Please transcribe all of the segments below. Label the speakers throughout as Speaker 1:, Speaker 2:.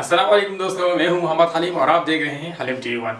Speaker 1: अस्सलाम वालेकुम दोस्तों, मैं हूं मोहम्मद हलीम और आप देख रहे हैं हलीम टीवी वन।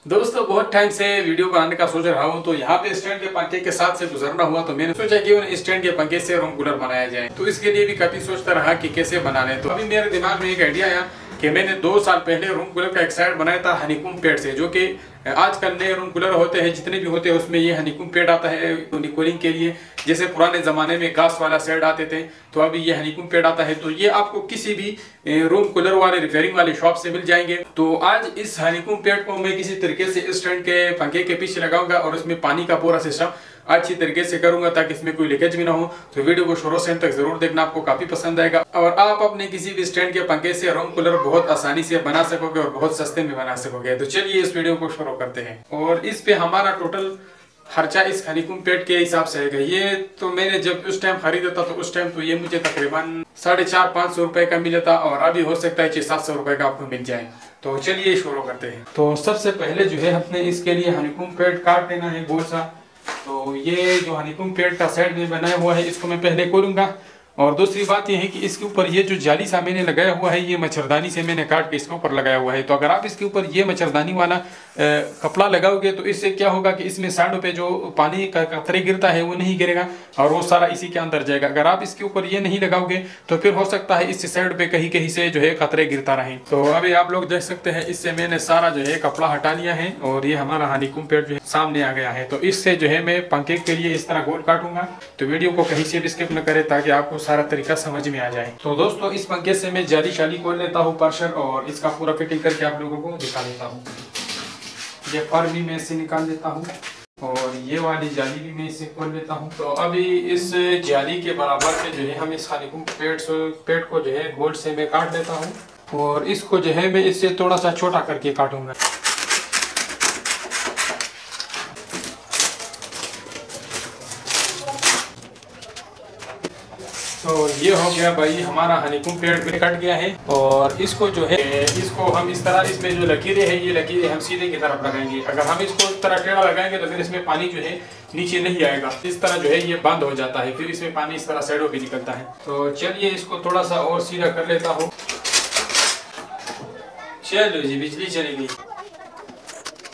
Speaker 1: दोस्तों बहुत टाइम से वीडियो बनाने का सोच रहा हूं, तो यहाँ पे स्टैंड के पंखे के साथ से गुजरना हुआ तो मैंने सोचा कि उन्हें स्टैंड के पंखे से रूम कूलर बनाया जाए। तो इसके लिए भी काफी सोचता रहा कि कैसे बनाने। तो अभी मेरे दिमाग में एक आइडिया आया कि मैंने 2 साल पहले रूम कूलर का एक साइड बनाया था हनीकॉम्ब पेड़ से, जो कि आजकल नए रूम कूलर होते हैं जितने भी होते हैं उसमें ये हनीकॉम्ब पेड़ आता है कूलिंग के लिए। जैसे पुराने ज़माने में घास वाला सेट आते थे, तो अभी ये हनीकॉम्ब पेड़ आता है। तो ये आपको किसी भी रूम कूलर वाले रिपेयरिंग वाले शॉप से मिल जाएंगे। तो आज इस हनीकॉम्ब पेड़ को मैं किसी तरीके से स्टैंड के पंखे के पीछे लगाऊंगा और उसमें पानी का पूरा सिस्टम अच्छी तरीके से करूंगा ताकि इसमें कोई लीकेज भी ना हो। तो वीडियो को शुरू से अंत तक जरूर देखना, आपको काफी पसंद आएगा और आप अपने किसी भी स्टैंड के पंखे से रूम कूलर बहुत आसानी से बना सकोगे और बहुत सस्ते में बना सकोगे। तो चलिए इस वीडियो को शुरू करते हैं। और इस पे हमारा टोटल खर्चा इस हनीकॉम्ब पेड़ के हिसाब से आएगा। ये तो मैंने जब उस टाइम खरीदा था तो उस टाइम तो ये मुझे तकरीबन 450-500 रुपए का मिला था और अभी हो सकता है 600-700 रुपए का आपको मिल जाए। तो चलिए शुरू करते हैं। तो सबसे पहले जो है अपने इसके लिए हनीकॉम्ब पेड़ काट लेना है गोल सा। तो ये जो हनीकॉम्ब पेड़ का साइड में बनाया हुआ है इसको मैं पहले खोलूंगा। और दूसरी बात यह है कि इसके ऊपर ये जो जाली सा मैंने लगाया हुआ है ये मच्छरदानी से मैंने काट के इसके ऊपर लगाया हुआ है। तो अगर आप इसके ऊपर ये मच्छरदानी वाला कपड़ा लगाओगे तो इससे क्या होगा कि इसमें साइडों पे जो पानी का कतरे गिरता है वो नहीं गिरेगा और वो सारा इसी के अंदर जाएगा। अगर आप इसके ऊपर ये नहीं लगाओगे तो फिर हो सकता है इस साइड पे कहीं कहीं से जो है कतरे गिरता रहे। तो अभी आप लोग देख सकते हैं इससे मैंने सारा जो है कपड़ा हटा लिया है और ये हमारा हनीकॉम्ब पेड़ जो है सामने आ गया है। तो इससे जो है मैं पंखे के लिए इस तरह गोल काटूंगा। तो वीडियो को कहीं से भी स्किप न करें ताकि आपको सारा तरीका समझ में आ जाए। तो दोस्तों इस पंखे से मैं जाली शाली खोल लेता हूँ पर्शर और इसका पूरा फिटिंग करके आप लोगों को दिखा देता हूँ। ये फर भी मैं इससे निकाल देता हूँ और ये वाली जाली भी मैं इससे खोल लेता हूँ। तो अभी इस जाली के बराबर से जो है हम इस हनीकॉम्ब पेड़ को जो है गोल से मैं काट देता हूँ और इसको जो है मैं इससे थोड़ा सा छोटा करके काटूंगा। तो ये हो गया भाई, हमारा हनीकॉम्ब पेड़ पे कट गया है। और इसको जो है इसको हम इस तरह, इसमें जो लकीरें हैं ये लकीरें हम सीधे की तरफ लगाएंगे। अगर हम इसको इस तरह टेढ़ा लगाएंगे तो फिर इसमें पानी जो है नीचे नहीं आएगा। इस तरह जो है ये बंद हो जाता है, फिर इसमें पानी इस तरह साइडों पे निकलता है। तो चलिए इसको थोड़ा सा और सीधा कर लेता हूँ। चलो जी, बिजली चली गई,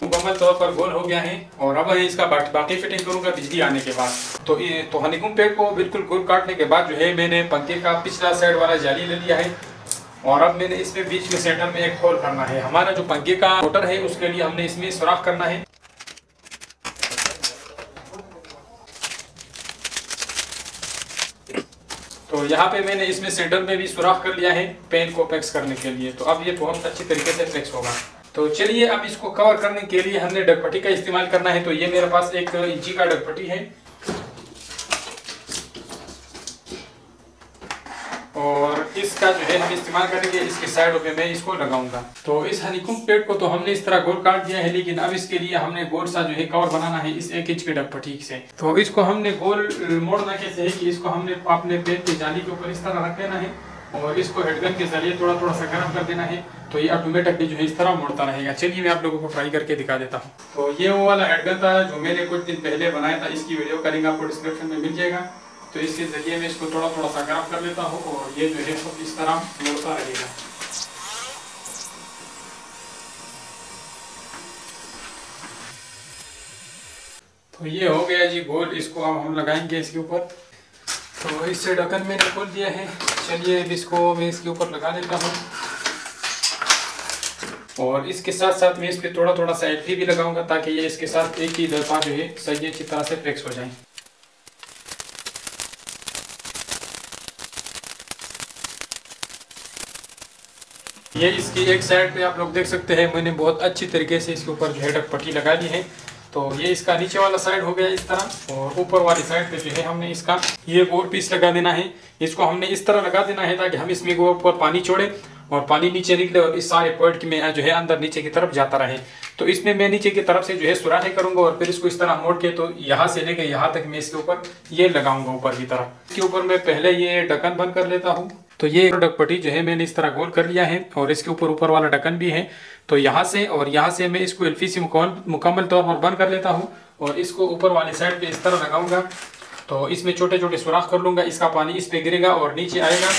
Speaker 1: मुकम्मल तौर पर गोल हो गया है। और अब इसका बाकी फिटिंग करूंगा बिजली आने के बाद। तो हनीकॉम्ब पेड़ को बिल्कुल गोल काटने के बाद जो है मैंने पंखे का पिछला साइड वाला जाली ले लिया है और अब मैंने इसमें बीच में सेंटर में एक होल करना है। हमारा जो पंखे का मोटर है उसके लिए हमने इसमें सुराख करना है। तो यहाँ पे मैंने इसमें सेंटर में भी सुराख कर लिया है पेन को फिक्स करने के लिए। तो अब ये बहुत अच्छी तरीके से फिक्स होगा। तो चलिए अब इसको कवर करने के लिए हमने डगपट्टी का इस्तेमाल करना है। तो ये मेरे पास 1 इंची का डगपट्टी है और इसका जो है हम इस्तेमाल करेंगे इसके साइडों पे मैं इसको लगाऊंगा। तो इस हनीकॉम्ब पेड़ को तो हमने इस तरह गोल काट दिया है, लेकिन अब इसके लिए हमने गोल सा जो है कवर बनाना है इस 1 इंच के डगपट्टी से। तो इसको हमने गोल मोड़ना कैसे है कि इसको हमने अपने पेन की जाली के ऊपर इस तरह रख देना है और इसको हेडगन के जरिए थोड़ा थोड़ा सा गर्म कर देना है। तो ये ऑटोमेटिकली जो है इस तरह मुड़ता रहेगा। चलिए मैं आप लोगों को ट्राई करके दिखा देता हूँ। तो ये वो वाला हेडगन था जो मैंने कुछ दिन पहले बनाया था, इसकी वीडियो का लिंक आपको डिस्क्रिप्शन में मिल जाएगा। तो इसके जरिए मैं इसको थोड़ा थोड़ा सा गर्म कर लेता हूँ और ये जो है सब इस तरह मुड़ता रहेगा। तो ये हो गया जी गोल, इसको अब हम लगाएंगे इसके ऊपर। तो इससे ढक्कन मैंने खोल दिया है। चलिए अब इसको मैं इसके ऊपर लगा देता हूँ और इसके साथ साथ मैं इस पर थोड़ा थोड़ा सा एलफी भी लगाऊंगा ताकि ये इसके साथ एक ही दफा जो है सही अच्छी तरह से फिक्स हो जाए। ये इसकी एक साइड पे आप लोग देख सकते हैं मैंने बहुत अच्छी तरीके से इसके ऊपर जो है डगपट्टी लगा दी है। तो ये इसका नीचे वाला साइड हो गया इस तरह और ऊपर वाली साइड पे जो है हमने इसका ये गोल पीस लगा देना है। इसको हमने इस तरह लगा देना है ताकि हम इसमें ऊपर पानी छोड़े और पानी नीचे निकले और इस सारे पॉइंट में जो है अंदर नीचे की तरफ जाता रहे। तो इसमें मैं नीचे की तरफ से जो है सुराखी करूंगा और फिर इसको इस तरह मोड़ के तो यहाँ से लेके यहाँ तक मैं इसके ऊपर ये लगाऊंगा ऊपर की तरफ। इसके ऊपर मैं पहले ये ढक्कन बंद कर लेता हूँ। तो ये डगपट्टी जो है मैंने इस तरह गोल कर लिया है और इसके ऊपर वाला ढक्कन भी है। तो यहाँ से और यहाँ से मैं इसको एल्फी से मुकम्मल तौर पर बंद कर लेता हूँ और इसको ऊपर वाली साइड पे इस तरह लगाऊंगा। तो इसमें छोटे छोटे सुराख कर लूँगा, इसका पानी इस पे गिरेगा और नीचे आएगा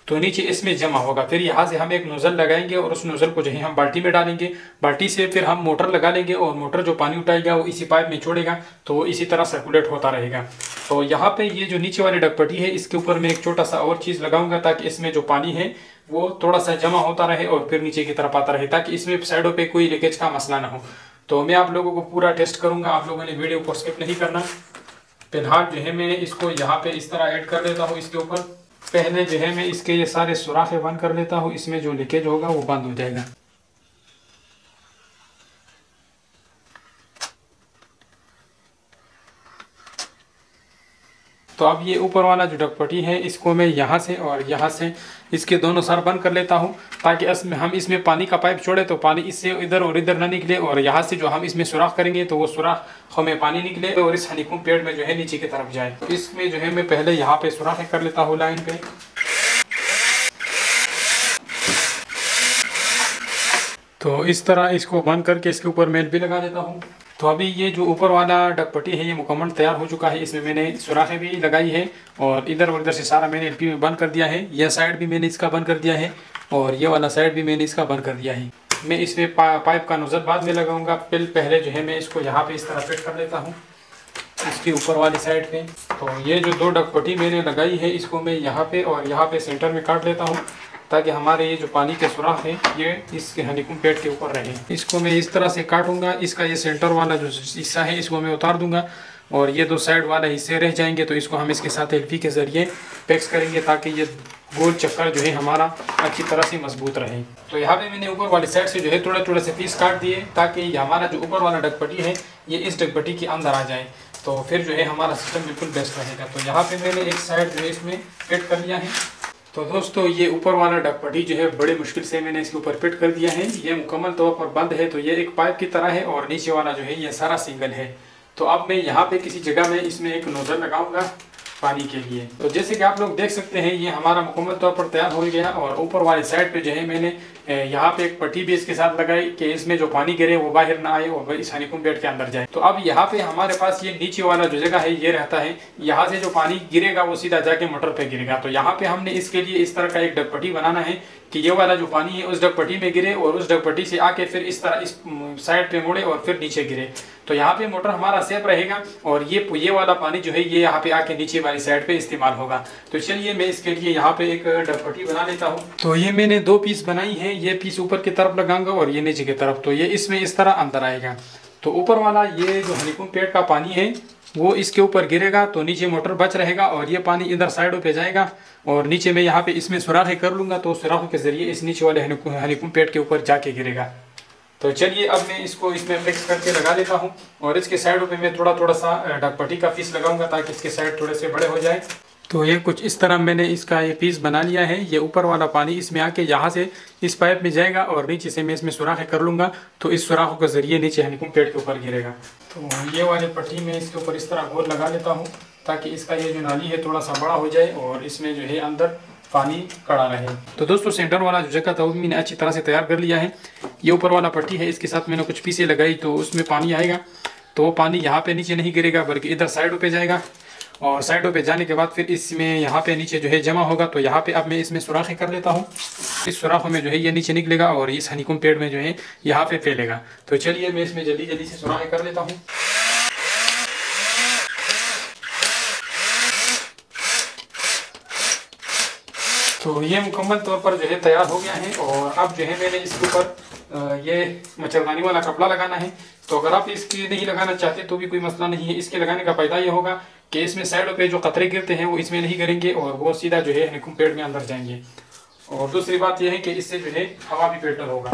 Speaker 1: तो नीचे इसमें जमा होगा। फिर यहाँ से हम एक नोजल लगाएंगे और उस नोजल को जो है हम बाल्टी में डालेंगे। बाल्टी से फिर हम मोटर लगा लेंगे और मोटर जो पानी उठाएगा वो इसी पाइप में छोड़ेगा, तो वो इसी तरह सर्कुलेट होता रहेगा। तो यहाँ पे ये जो नीचे वाली डगपट्टी है इसके ऊपर मैं एक छोटा सा और चीज़ लगाऊंगा ताकि इसमें जो पानी है वो थोड़ा सा जमा होता रहे और फिर नीचे की तरफ आता रहे, ताकि इसमें साइडों पे कोई लीकेज का मसला ना हो। तो मैं आप लोगों को पूरा टेस्ट करूंगा, आप लोगों ने वीडियो को स्किप नहीं करना। फिलहाल जो है मैंने इसको यहाँ पे इस तरह ऐड कर लेता हूँ। इसके ऊपर पहले जो है मैं इसके ये सारे सुराखें बंद कर लेता हूँ, इसमें जो लीकेज होगा वो बंद हो जाएगा। तो अब ये ऊपर वाला जो डगपट्टी है इसको मैं यहाँ से और यहाँ से इसके दोनों सर बंद कर लेता हूँ, ताकि हम इसमें पानी का पाइप छोड़े तो पानी इससे इधर और इधर ना निकले, और यहाँ से जो हम इसमें सुराख करेंगे तो वो सुराख हमें पानी निकले और इस हनीकॉम्ब पेड़ में जो है नीचे की तरफ जाए। तो इसमें जो है मैं पहले यहाँ पे सुराखें कर लेता हूँ लाइन पे। तो इस तरह इसको बंद करके इसके ऊपर मेल भी लगा देता हूँ। तो अभी ये जो ऊपर वाला डगपट्टी है ये मुकम्मल तैयार हो चुका है। इसमें मैंने सुराखें भी लगाई है और इधर उधर से सारा मैंने एलपी में बंद कर दिया है। यह साइड भी मैंने इसका बंद कर दिया है और ये वाला साइड भी मैंने इसका बंद कर दिया है। मैं इसमें पाइप का नोजल बाद में लगाऊंगा। पहले जो है मैं इसको यहाँ पे इस तरह फिट कर लेता हूँ इसके ऊपर वाली साइड पे। तो ये जो दो डगपट्टी मैंने लगाई है इसको मैं यहाँ पे और यहाँ पे सेंटर में काट लेता हूँ, ताकि हमारे ये जो पानी के सुराख है ये इसके हनीकॉम्ब पेड़ के ऊपर रहे। इसको मैं इस तरह से काटूंगा। इसका ये सेंटर वाला जो हिस्सा है इसको मैं उतार दूंगा और ये दो साइड वाले हिस्से रह जाएंगे, तो इसको हम इसके साथ एलपी के ज़रिए पैक्स करेंगे ताकि ये गोल चक्कर जो है हमारा अच्छी तरह से मजबूत रहे। तो यहाँ पे मैंने ऊपर वाली साइड से जो है थोड़े थोड़े से पीस काट दिए, ताकि हमारा जो ऊपर वाला डगपट्टी है ये इस डगपट्टी के अंदर आ जाए, तो फिर जो है हमारा सिस्टम बिल्कुल बेस्ट रहेगा। तो यहाँ पे मैंने एक साइड जो है इसमें फिट कर लिया है। तो दोस्तों ये ऊपर वाला डगपट्टी जो है बड़े मुश्किल से मैंने इसके ऊपर फिट कर दिया है। ये मुकम्मल तौर पर बंद है, तो ये एक पाइप की तरह है और नीचे वाला जो है ये सारा सिंगल है। तो अब मैं यहाँ पे किसी जगह में इसमें एक नोजल लगाऊंगा पानी के लिए। तो जैसे कि आप लोग देख सकते हैं ये हमारा मुकम्मल तौर पर तैयार हो गया और ऊपर वाली साइड पे जो है मैंने यहाँ पे एक पट्टी भी इसके साथ लगाई कि इसमें जो पानी गिरे वो बाहर ना आए और इस हनीकॉम्ब पेड़ के अंदर जाए। तो अब यहाँ पे हमारे पास ये नीचे वाला जो जगह है ये रहता है, यहाँ से जो पानी गिरेगा वो सीधा जाके मोटर पे गिरेगा। तो यहाँ पे हमने इसके लिए इस तरह का एक डगपट्टी बनाना है कि ये वाला जो पानी है उस डगपट्टी में गिरे और उस डगपट्टी से आके फिर इस तरह इस साइड पे मुड़े और फिर नीचे गिरे। तो यहाँ पे मोटर हमारा सेफ रहेगा और ये वाला पानी जो है ये यहाँ पे आके नीचे वाली साइड पे इस्तेमाल होगा। तो चलिए मैं इसके लिए यहाँ पे एक डगपट्टी बना लेता हूँ। तो ये मैंने दो पीस बनाई है, ये पीस ऊपर की तरफ लगाऊंगा और ये नीचे की तरफ, तो ये इसमें इस तरह अंदर आएगा। तो ऊपर वाला ये जो हनीकॉम्ब पेड़ का पानी है वो इसके ऊपर गिरेगा तो नीचे मोटर बच रहेगा और ये पानी इधर साइडों पे जाएगा और नीचे मैं यहाँ पे इसमें सुराखें कर लूँगा, तो सुराखों के जरिए इस नीचे वाले हनीकॉम्ब पेड़ के ऊपर जाके गिरेगा। तो चलिए अब मैं इसको इसमें फिक्स करके लगा देता हूँ और इसके साइडों पे मैं थोड़ा थोड़ा सा डगपट्टी का पीस लगाऊंगा ताकि इसके साइड थोड़े से बड़े हो जाए। तो ये कुछ इस तरह मैंने इसका ये पीस बना लिया है। ये ऊपर वाला पानी इसमें आके यहाँ से इस पाइप में जाएगा और नीचे से मैं इसमें सुराखें कर लूँगा, तो इस सुराखों के जरिए नीचे हनीकॉम्ब पेड़ के ऊपर गिरेगा। तो ये वाली पट्टी में इसके ऊपर इस तरह गोल लगा लेता हूँ ताकि इसका ये जो नाली है थोड़ा सा बड़ा हो जाए और इसमें जो है अंदर पानी कड़ा रहे। तो दोस्तों सेंटर वाला जो जगह था वो मैंने अच्छी तरह से तैयार कर लिया है। ये ऊपर वाला पट्टी है, इसके साथ मैंने कुछ पीसें लगाई तो उसमें पानी आएगा, तो वो पानी यहाँ पे नीचे नहीं गिरेगा बल्कि इधर साइडों पे जाएगा और साइडों पे जाने के बाद फिर इसमें यहाँ पे नीचे जो है जमा होगा। तो यहाँ पे अब मैं इसमें सुराखें कर लेता हूँ। इस सुराखों में जो है ये नीचे निकलेगा और इस हनीकॉम्ब पेड़ में जो है यहाँ पे फैलेगा। तो चलिए मैं इसमें जल्दी जल्दी से सुराखें कर लेता हूँ। तो ये मुकम्मल तौर पर जो है तैयार हो गया है और अब जो है मैंने इसके ऊपर ये मच्छरदानी वाला कपड़ा लगाना है। तो अगर आप इसके नहीं लगाना चाहते तो भी कोई मसला नहीं है। इसके लगाने का फायदा ये होगा कि इसमें साइडों पे जो कतरे गिरते हैं वो इसमें नहीं गिरेंगे और वो सीधा जो है हनीकॉम्ब पेड़ में अंदर जाएंगे। और दूसरी बात यह है कि इससे जो है हवा भी फिल्टर होगा।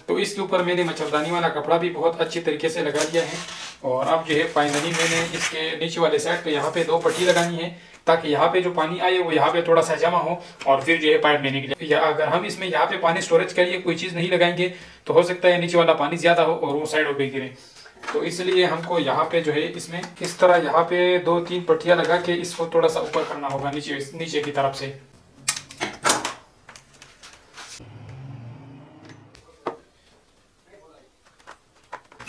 Speaker 1: तो इसके ऊपर मैंने मच्छरदानी वाला कपड़ा भी बहुत अच्छी तरीके से लगा दिया है और अब जो है फाइनली मैंने इसके नीचे वाले साइड पे यहाँ पे दो पट्टी लगानी है ताकि यहाँ पे जो पानी आए वो यहाँ पे थोड़ा सा जमा हो और फिर जो है पाइप में निकले। या अगर हम इसमें यहाँ पे पानी स्टोरेज के लिए कोई चीज़ नहीं लगाएंगे तो हो सकता है नीचे वाला पानी ज़्यादा हो और वो साइडों पे गिरे। तो इसलिए हमको यहाँ पे जो है इसमें इस तरह यहाँ पे 2-3 पट्टियाँ लगा के इसको थोड़ा सा ऊपर करना होगा नीचे की तरफ से।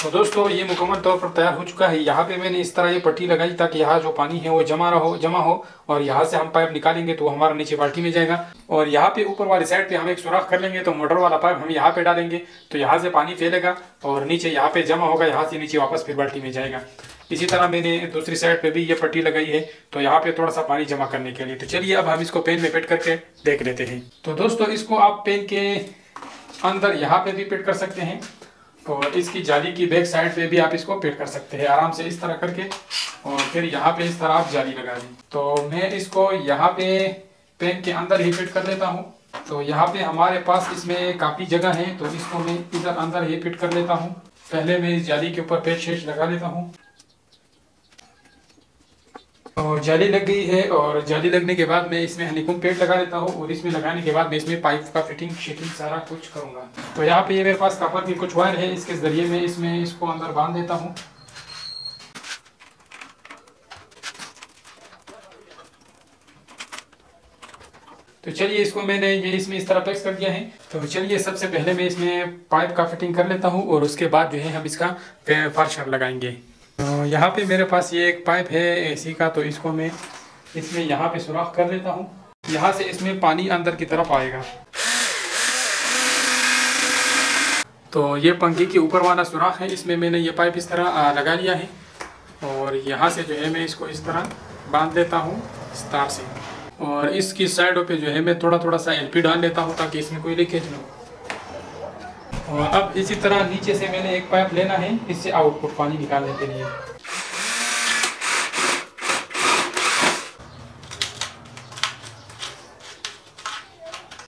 Speaker 1: तो दोस्तों ये मुकम्मल तौर पर तैयार हो चुका है। यहाँ पे मैंने इस तरह ये पट्टी लगाई ताकि यहाँ जो पानी है वो जमा हो और यहाँ से हम पाइप निकालेंगे तो हमारा नीचे बाल्टी में जाएगा। और यहाँ पे ऊपर वाली साइड पे हम एक सुराख कर लेंगे तो मोटर वाला पाइप हम यहाँ पे डालेंगे तो यहाँ से पानी फैलेगा और नीचे यहाँ पे जमा होगा, यहाँ से नीचे वापस फिर बाल्टी में जाएगा। इसी तरह मैंने दूसरी साइड पे भी ये पट्टी लगाई है तो यहाँ पे थोड़ा सा पानी जमा करने के लिए। तो चलिए अब हम इसको पेन में फिट करके देख लेते हैं। तो दोस्तों इसको आप पेन के अंदर यहाँ पे भी फिट कर सकते हैं और इसकी जाली की बैक साइड पे भी आप इसको फिट कर सकते हैं आराम से इस तरह करके। और फिर यहाँ पे इस तरह आप जाली लगा दी। तो मैं इसको यहाँ पे पेन के अंदर ही फिट कर लेता हूँ। तो यहाँ पे हमारे पास इसमें काफ़ी जगह है तो इसको मैं इधर अंदर ही फिट कर लेता हूँ। पहले मैं इस जाली के ऊपर पेच शेच लगा लेता हूँ और जाली लग गई है। और जाली लगने के बाद मैं इसमें हनीकॉम्ब पेड़ लगा लेता हूँ और इसमें लगाने के बाद मैं इसमें पाइप का फिटिंग शिटिंग सारा कुछ करूँगा। तो यहाँ पे ये मेरे पास कपर की कुछ वायर है, इसके ज़रिए मैं इसमें इसको अंदर बांध देता हूँ। तो चलिए इसको मैंने ये इसमें इस तरह फिक्स कर दिया है। तो चलिए सबसे पहले मैं इसमें पाइप का फिटिंग कर लेता हूँ और उसके बाद जो है हम इसका फर्शर लगाएंगे। तो यहाँ पे मेरे पास ये एक पाइप है एसी का, तो इसको मैं इसमें यहाँ पे सुराख कर लेता हूँ। यहाँ से इसमें पानी अंदर की तरफ आएगा। तो ये पंखे के ऊपर वाला सुराख है, इसमें मैंने ये पाइप इस तरह लगा लिया है और यहाँ से जो है मैं इसको इस तरह बांध देता हूँ इस तार से। और इसकी साइडों पे जो है मैं थोड़ा थोड़ा सा एलपी डाल लेता हूँ ताकि इसमें कोई लीकेज ना हो। और अब इसी तरह नीचे से मैंने एक पाइप लेना है इससे आउटपुट पानी निकालने के लिए।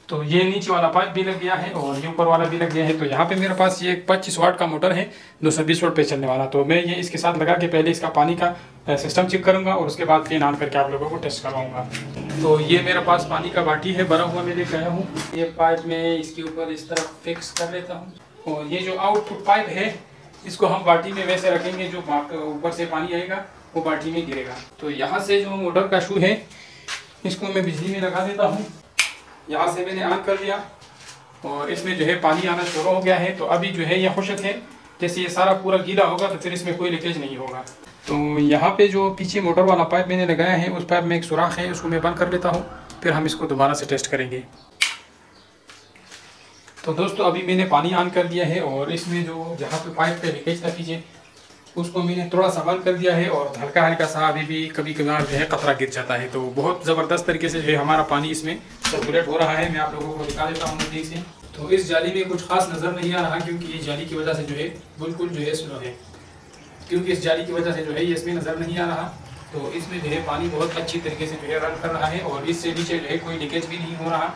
Speaker 1: तो ये नीचे वाला पाइप भी लग गया है और ये ऊपर वाला भी लग गया है। तो यहाँ पे मेरे पास ये 25 वाट का मोटर है 220 वाट पे चलने वाला। तो मैं ये इसके साथ लगा के पहले इसका पानी का सिस्टम चेक करूँगा और उसके बाद फैन ऑन करके आप लोगों को टेस्ट करवाऊँगा। तो ये मेरे पास पानी का बाटी है भरा हुआ, मैं लेकर आया हूँ। ये पाइप में इसके ऊपर इस तरफ फिक्स कर लेता हूँ और ये जो आउटपुट पाइप है इसको हम बाटी में वैसे रखेंगे, जो ऊपर से पानी आएगा वो बाटी में गिरेगा। तो यहाँ से जो मोटर का शू है इसको मैं बिजली में लगा देता हूँ। यहाँ से मैंने ऑन कर दिया और इसमें जो है पानी आना शुरू हो गया है। तो अभी जो है ये खुशक है, जैसे ये सारा पूरा गीला होगा तो फिर इसमें कोई लीकेज नहीं होगा। तो यहाँ पे जो पीछे मोटर वाला पाइप मैंने लगाया है उस पाइप में एक सुराख है, उसको मैं बंद कर लेता हूँ, फिर हम इसको दोबारा से टेस्ट करेंगे। तो दोस्तों अभी मैंने पानी ऑन कर दिया है और इसमें जो जहाँ पे पाइप पे लीकेज था पीछे उसको मैंने थोड़ा सा बंद कर दिया है और हल्का हल्का सा अभी भी कभी कभार जो है कतरा गिर जाता है। तो बहुत ज़बरदस्त तरीके से जो है हमारा पानी इसमें सर्कुलेट हो रहा है। मैं आप लोगों को दिखा देता हूँ नज़दीक से। तो इस जाली में कुछ खास नज़र नहीं आ रहा क्योंकि ये जाली की वजह से जो है बिल्कुल जो है स्लो है, क्योंकि इस जाली की वजह से जो है ये इसमें नज़र नहीं आ रहा। तो इसमें जो है पानी बहुत अच्छी तरीके से जो है रन कर रहा है और इससे नीचे जो है कोई लीकेज भी नहीं हो रहा।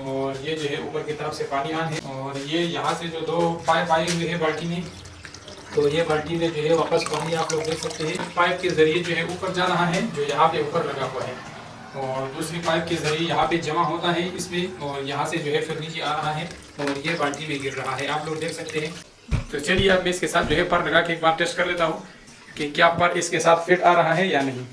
Speaker 1: और ये जो है ऊपर की तरफ से पानी ऑन है और ये यहाँ से जो दो पाइप आए हुए हैं बाल्टी में, तो ये बाल्टी में जो है वापस पानी आप लोग देख सकते हैं पाइप के ज़रिए जो है ऊपर जा रहा है, जो यहाँ पे ऊपर लगा हुआ है, और दूसरी पाइप के ज़रिए यहाँ पे जमा होता है इसमें और यहाँ से जो है फिर नीचे आ रहा है और ये बाल्टी में गिर रहा है, आप लोग देख सकते हैं। तो चलिए अब मैं इसके साथ जो है पर लगा के एक बार टेस्ट कर लेता हूँ कि क्या पर इसके साथ फिट आ रहा है या नहीं।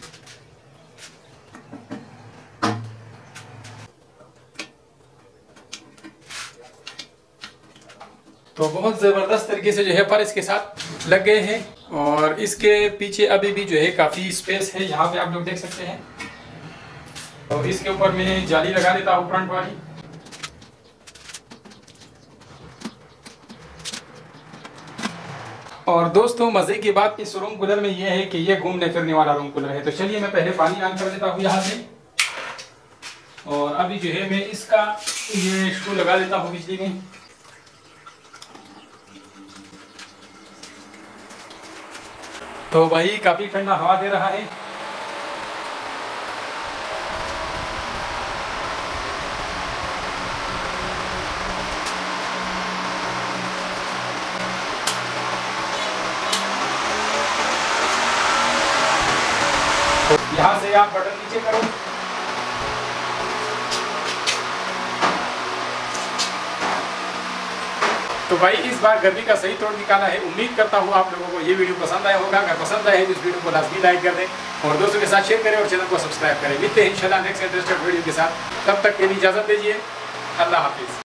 Speaker 1: तो बहुत ज़बरदस्त तरीके से जो है पर इसके साथ लग गए हैं और इसके पीछे अभी भी जो है काफ़ी स्पेस है, यहाँ पे आप लोग देख सकते हैं। और इसके ऊपर मैं जाली लगा देता हूँ फ्रंट वाली। और दोस्तों मज़े की बात इस रूम कूलर में ये है कि ये घूमने फिरने वाला रूम कूलर है। तो चलिए मैं पहले पानी ऑन कर देता हूँ यहाँ से और अभी जो है मैं इसका ये स्क्रू लगा देता हूँ बिजली में। तो भाई काफ़ी ठंडा हवा दे रहा है। तो यहाँ से आप बटन नीचे करो। तो भाई इस बार गर्मी का सही तोड़ निकाला है। उम्मीद करता हूँ आप लोगों को ये वीडियो पसंद आया होगा। अगर पसंद आए तो इस वीडियो को लाजमी लाइक कर दें और दोस्तों के साथ शेयर करें और चैनल को सब्सक्राइब करें। मिलते हैं इंशाल्लाह नेक्स्ट इंटरेस्टेड वीडियो के साथ, तब तक के लिए इजाज़त दीजिए। अल्लाह हाफिज़।